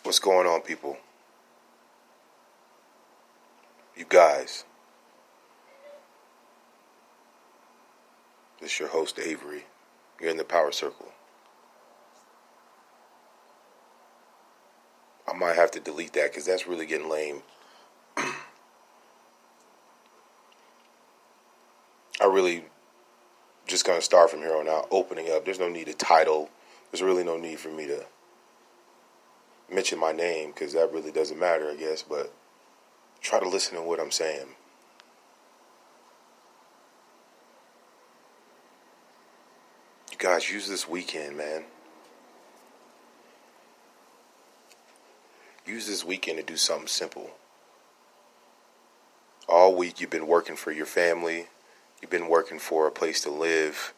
What's going on, people? You guys. This is your host, Avery. You're in the Power Circle. I might have to delete that because that's really getting lame. I really just going to start from here on out, opening up. There's no need to title. There's really no need for me to mention my name because that really doesn't matter, I guess. But try to listen to what I'm saying. You guys, use this weekend, man. Use this weekend to do something simple. All week you've been working for your family. You've been working for a place to live.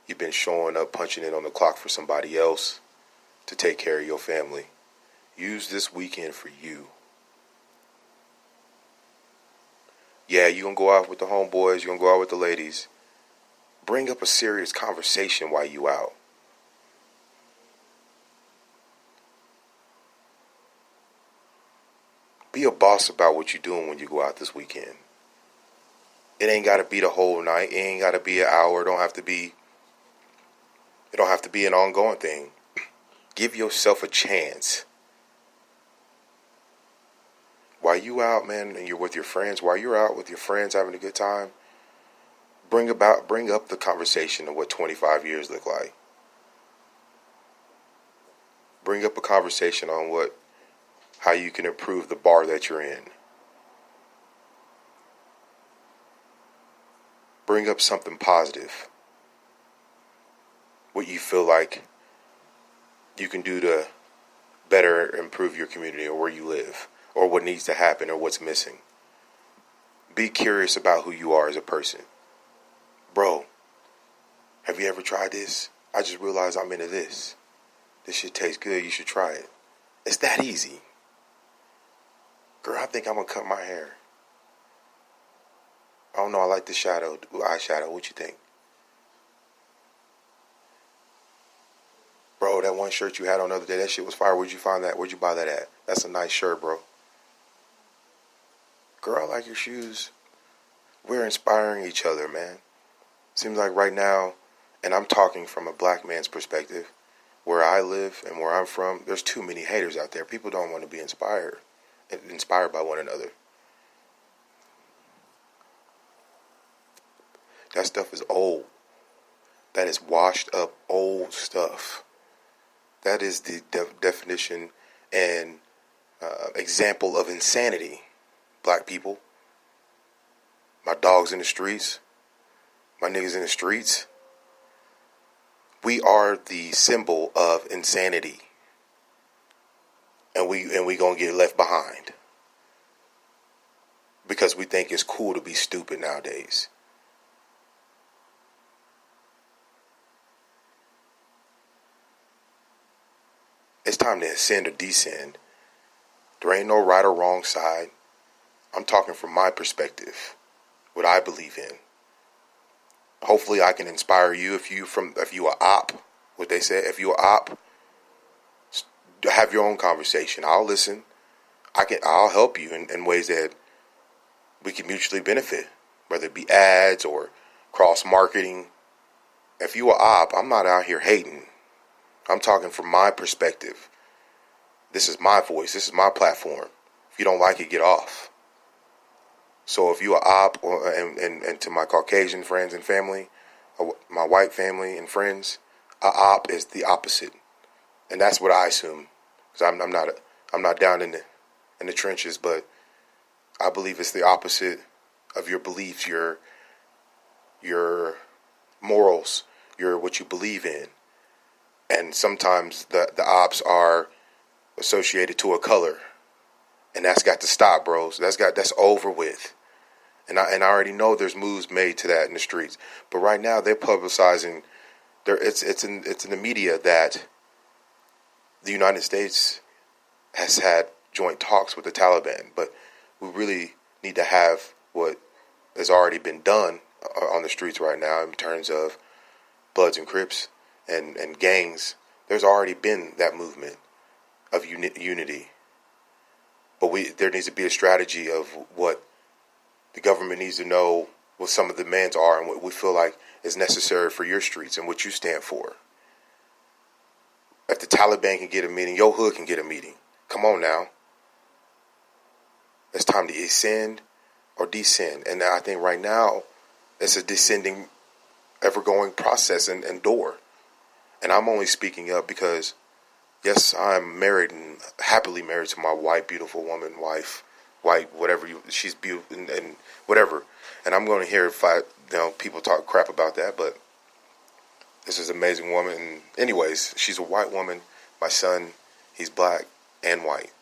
You've been showing up, punching in on the clock for somebody else to take care of your family. Use this weekend for you. Yeah, you're going to go out with the homeboys. You're going to go out with the ladies. Bring up a serious conversation while you out. Be a boss about what you're doing when you go out this weekend. It ain't got to be the whole night. It ain't got to be an hour. It don't have to be an ongoing thing. Give yourself a chance. While you out, man, and you're with your friends, while you're out with your friends having a good time, bring up the conversation of what 25 years look like. Bring up a conversation on how you can improve the bar that you're in. Bring up something positive. What you feel like you can do to better improve your community or where you live, or what needs to happen or what's missing. Be curious about who you are as a person. Bro, have you ever tried this? I just realized I'm into this. This shit tastes good. You should try it. It's that easy. Girl, I think I'm going to cut my hair. I don't know. I like the eyeshadow. What you think? Bro, that one shirt you had on the other day, that shit was fire. Where'd you find that? Where'd you buy that at? That's a nice shirt, bro. Girl, I like your shoes. We're inspiring each other, man. Seems like right now, and I'm talking from a black man's perspective, where I live and where I'm from, there's too many haters out there. People don't want to be inspired by one another. That stuff is old. That is washed up old stuff. That is the definition and example of insanity. Black people, my dogs in the streets, my niggas in the streets. We are the symbol of insanity. And we gonna get left behind. Because we think it's cool to be stupid nowadays. It's time to ascend or descend. There ain't no right or wrong side. I'm talking from my perspective, what I believe in. Hopefully I can inspire you. If you a op, what they say, if you a op, have your own conversation. I'll listen. I'll help you in ways that we can mutually benefit, whether it be ads or cross marketing. If you a op, I'm not out here hating. I'm talking from my perspective. This is my voice. This is my platform. If you don't like it, get off. So if you are op, and to my Caucasian friends and family, my white family and friends, a op is the opposite, and that's what I assume. Because I'm not down in the trenches, but I believe it's the opposite of your beliefs, your morals, what you believe in. And sometimes the ops are associated to a color, and that's got to stop, bros. That's over with. And I already know there's moves made to that in the streets, but right now they're publicizing. It's in the media that the United States has had joint talks with the Taliban, but we really need to have what has already been done on the streets right now in terms of Bloods and Crips and gangs. There's already been that movement of unity But there needs to be a strategy of what the government needs to know what some of the demands are and what we feel like is necessary for your streets and what you stand for. If the Taliban can get a meeting, your hood can get a meeting. Come on now. It's time to ascend or descend. And I think right now it's a descending, ever-going process and door. And I'm only speaking up because, yes, I'm married and happily married to my white, beautiful woman, wife, white, whatever she's beautiful and whatever. And I'm going to hear if people talk crap about that, but this is an amazing woman. And anyways, she's a white woman. My son, he's black and white,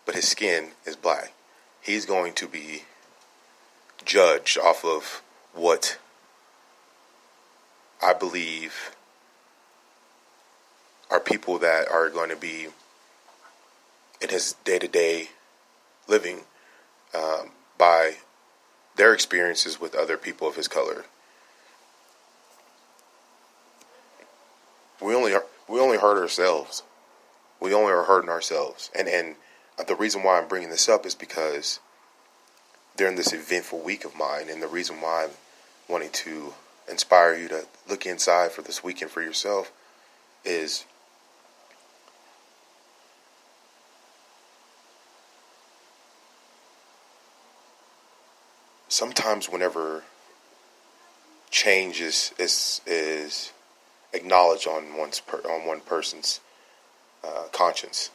but his skin is black. He's going to be judged off of what I believe are people that are going to be in his day-to-day living by their experiences with other people of his color. We only hurt ourselves. We only are hurting ourselves. And the reason why I'm bringing this up is because during this eventful week of mine, and the reason why I'm wanting to inspire you to look inside for this weekend for yourself is sometimes whenever change is acknowledged on one person's conscience,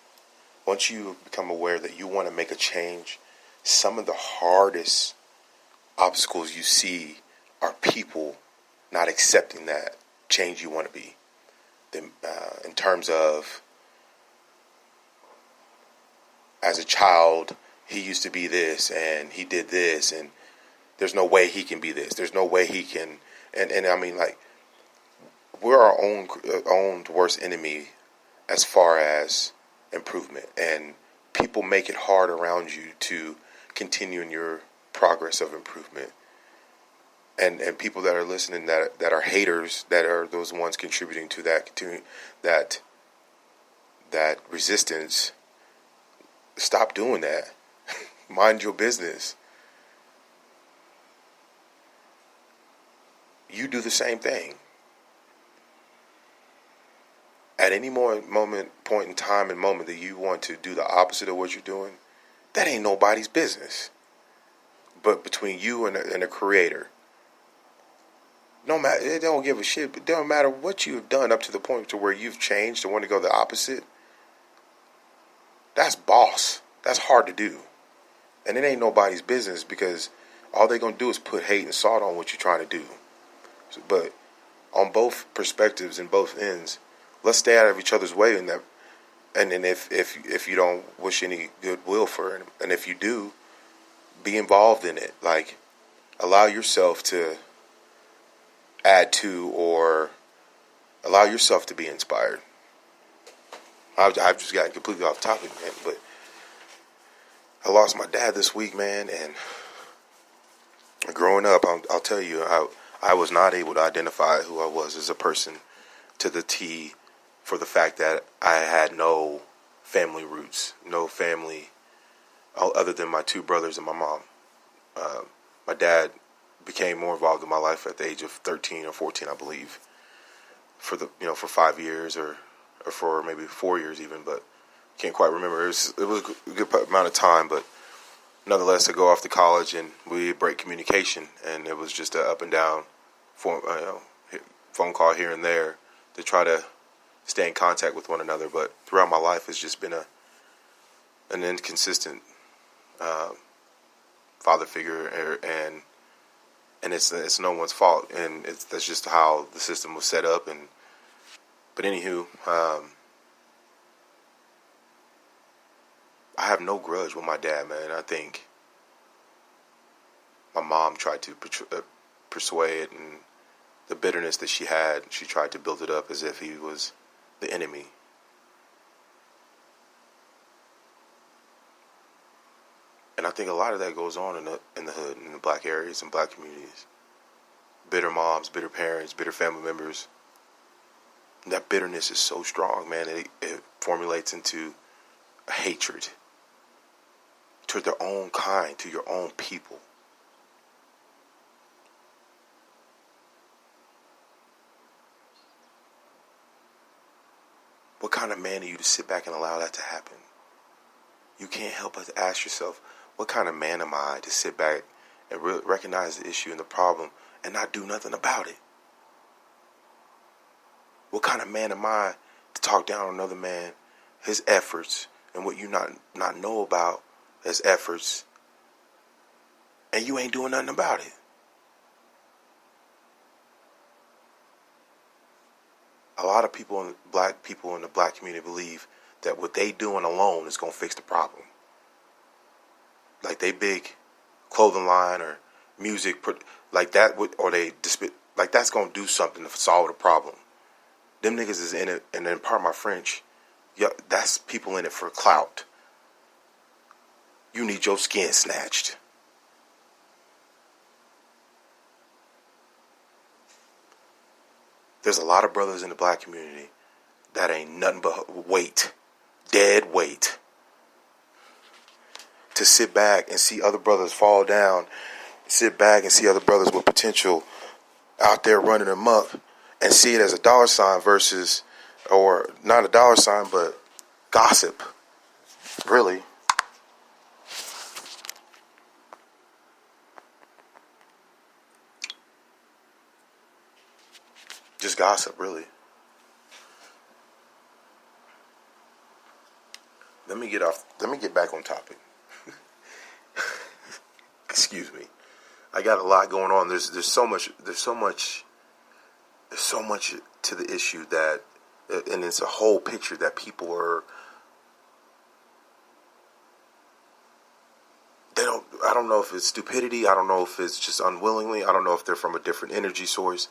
once you become aware that you want to make a change, some of the hardest obstacles you see are people not accepting that change you want to be. In terms of, as a child, he used to be this and he did this and there's no way he can be this. There's no way he can. And I mean, like, we're our own worst enemy as far as improvement. And people make it hard around you to continue in your progress of improvement. And people that are listening that are haters, that are those ones contributing to that resistance, stop doing that. Mind your business. You do the same thing. At any point in time and moment that you want to do the opposite of what you're doing, that ain't nobody's business. But between you and the Creator. No matter, it don't give a shit. It don't matter what you've done up to the point to where you've changed to want to go the opposite. That's boss. That's hard to do. And it ain't nobody's business because all they're going to do is put hate and salt on what you're trying to do. But on both perspectives and both ends, let's stay out of each other's way. And then if you don't wish any goodwill for it, and if you do, be involved in it. Like, allow yourself to add to or allow yourself to be inspired. I've just gotten completely off topic, man. But I lost my dad this week, man. And growing up, I'll tell you, I was not able to identify who I was as a person to the T, for the fact that I had no family roots, no family other than my two brothers and my mom. My dad became more involved in my life at the age of 13 or 14, I believe, for 5 years or for maybe 4 years even, but can't quite remember. It was a good amount of time, but nonetheless, I go off to college and we break communication, and it was just an up and down phone call here and there to try to stay in contact with one another. But throughout my life, it's just been an inconsistent father figure, and it's no one's fault, and that's just how the system was set up. But anywho, I have no grudge with my dad, man. I think my mom tried to persuade, and the bitterness that she had, she tried to build it up as if he was the enemy. And I think a lot of that goes on in the hood, in the black areas and black communities. Bitter moms, bitter parents, bitter family members. And that bitterness is so strong, man. It formulates into a hatred. to their own kind, to your own people. What kind of man are you to sit back and allow that to happen? You can't help but ask yourself, what kind of man am I to sit back and recognize the issue and the problem and not do nothing about it? What kind of man am I to talk down on another man, his efforts, and what you not know about his efforts, and you ain't doing nothing about it? A lot of black people in the black community believe that what they doing alone is going to fix the problem. Like they big clothing line or music, like that, or like that's going to do something to solve the problem. Them niggas is in it, and then pardon my French, yeah, that's people in it for clout. You need your skin snatched. There's a lot of brothers in the black community that ain't nothing but weight, dead weight. To sit back and see other brothers fall down, sit back and see other brothers with potential out there running amok, and see it as a dollar sign versus, or not a dollar sign, but gossip. Really. Just gossip, really. Let me get back on topic. Excuse me. I got a lot going on. There's so much to the issue that, and it's a whole picture that people are, I don't know if it's stupidity, I don't know if it's just unwillingly, I don't know if they're from a different energy source,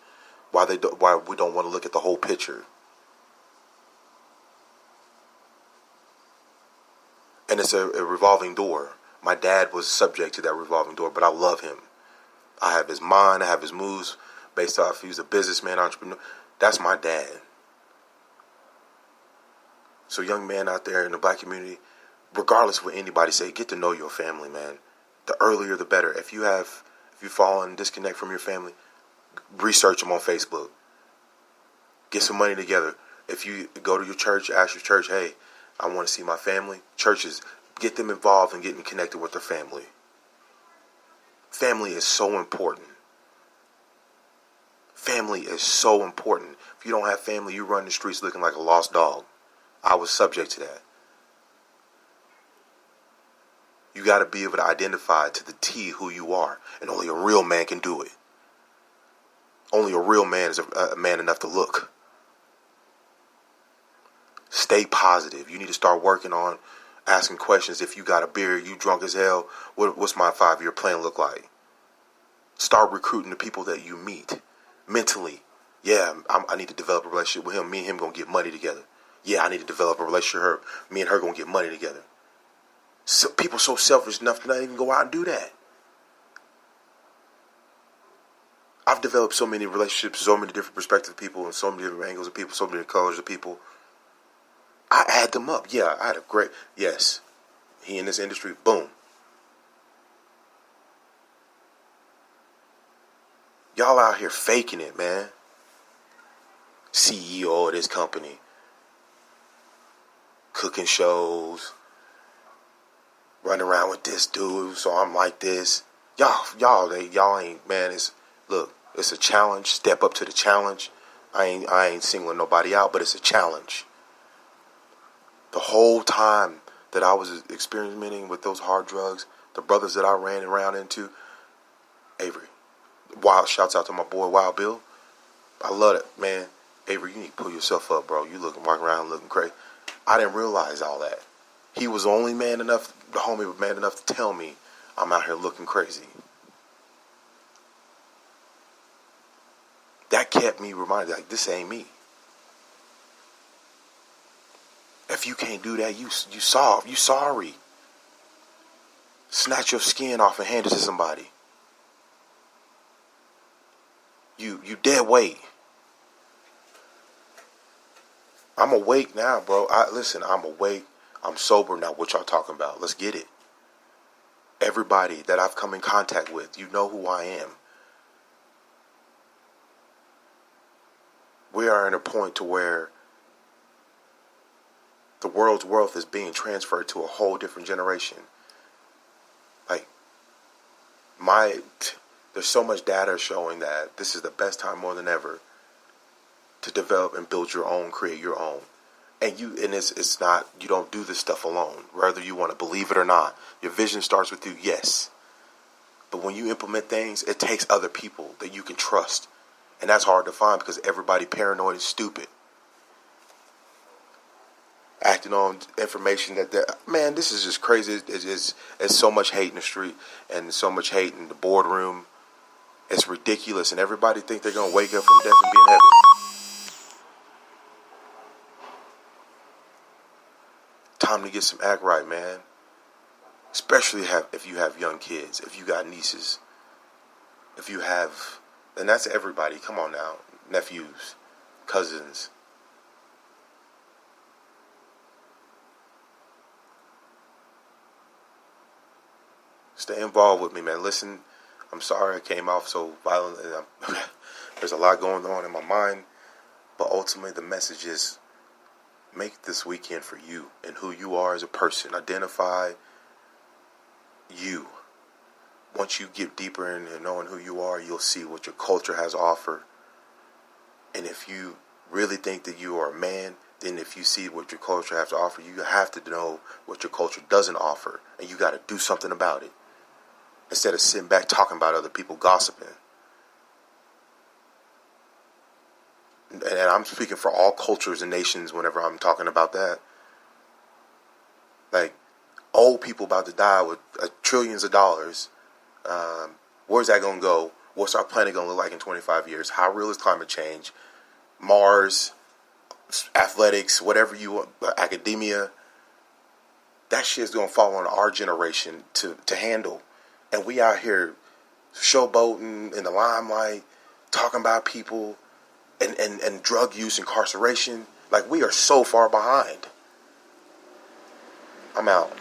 why we don't want to look at the whole picture. And it's a revolving door. My dad was subject to that revolving door, but I love him. I have his mind, I have his moves based off he's a businessman, entrepreneur. That's my dad. So young man out there in the black community, regardless of what anybody say, get to know your family, man. The earlier the better. If you fall and disconnect from your family, research them on Facebook. Get some money together. If you go to your church, ask your church, hey, I want to see my family. Churches, get them involved in getting connected with their family. Family is so important. Family is so important. If you don't have family, you run the streets looking like a lost dog. I was subject to that. You got to be able to identify to the T who you are. And only a real man can do it. Only a real man is a man enough to look. Stay positive. You need to start working on asking questions. If you got a beard, you drunk as hell, what's my 5-year plan look like? Start recruiting the people that you meet. Mentally, yeah, I need to develop a relationship with him. Me and him gonna get money together. Yeah, I need to develop a relationship with her. Me and her gonna get money together. So, people so selfish enough to not even go out and do that. I've developed so many relationships, so many different perspectives of people, and so many different angles of people, so many colors of people. I add them up. Yeah, I had a great, yes, he in this industry, boom. Y'all out here faking it, man. CEO of this company. Cooking shows. Running around with this dude, so I'm like this. Y'all ain't, man, it's a challenge. Step up to the challenge. I ain't singling nobody out, but it's a challenge. The whole time that I was experimenting with those hard drugs, the brothers that I ran around into, Avery, wild shouts out to my boy Wild Bill. I love it, man. Avery, you need to pull yourself up, bro. You walking around looking crazy. I didn't realize all that. He was the homie was man enough to tell me I'm out here looking crazy. That kept me reminded, like, this ain't me. If you can't do that, you sorry. Snatch your skin off and hand it to somebody. You dead weight. I'm awake now, bro. I'm awake. I'm sober now. What y'all talking about? Let's get it. Everybody that I've come in contact with, you know who I am. We are at a point to where the world's wealth is being transferred to a whole different generation. Like, there's so much data showing that this is the best time more than ever to develop and build your own, create your own. And it's not, you don't do this stuff alone, whether you want to believe it or not. Your vision starts with you, yes. But when you implement things, it takes other people that you can trust. And that's hard to find because everybody paranoid and stupid. Acting on information man, this is just crazy. It's so much hate in the street and so much hate in the boardroom. It's ridiculous, and everybody think they're going to wake up from death and be in heaven. Time to get some act right, man. Especially if you have young kids, if you got nieces, if you have, and that's everybody. Come on now, nephews, cousins. Stay involved with me, man. Listen, I'm sorry I came off so violent. There's a lot going on in my mind, but ultimately the message is make this weekend for you and who you are as a person. Identify you. Once you get deeper into knowing who you are, you'll see what your culture has to offer. And if you really think that you are a man, then if you see what your culture has to offer, you have to know what your culture doesn't offer. And you got to do something about it. Instead of sitting back talking about other people gossiping. And I'm speaking for all cultures and nations whenever I'm talking about that. Like, old people about to die with trillions of dollars. Where's that going to go? What's our planet going to look like in 25 years? How real is climate change? Mars, athletics, whatever you want, academia. That shit's going to fall on our generation to handle. And we out here showboating in the limelight, talking about people and drug use, incarceration. Like, we are so far behind. I'm out.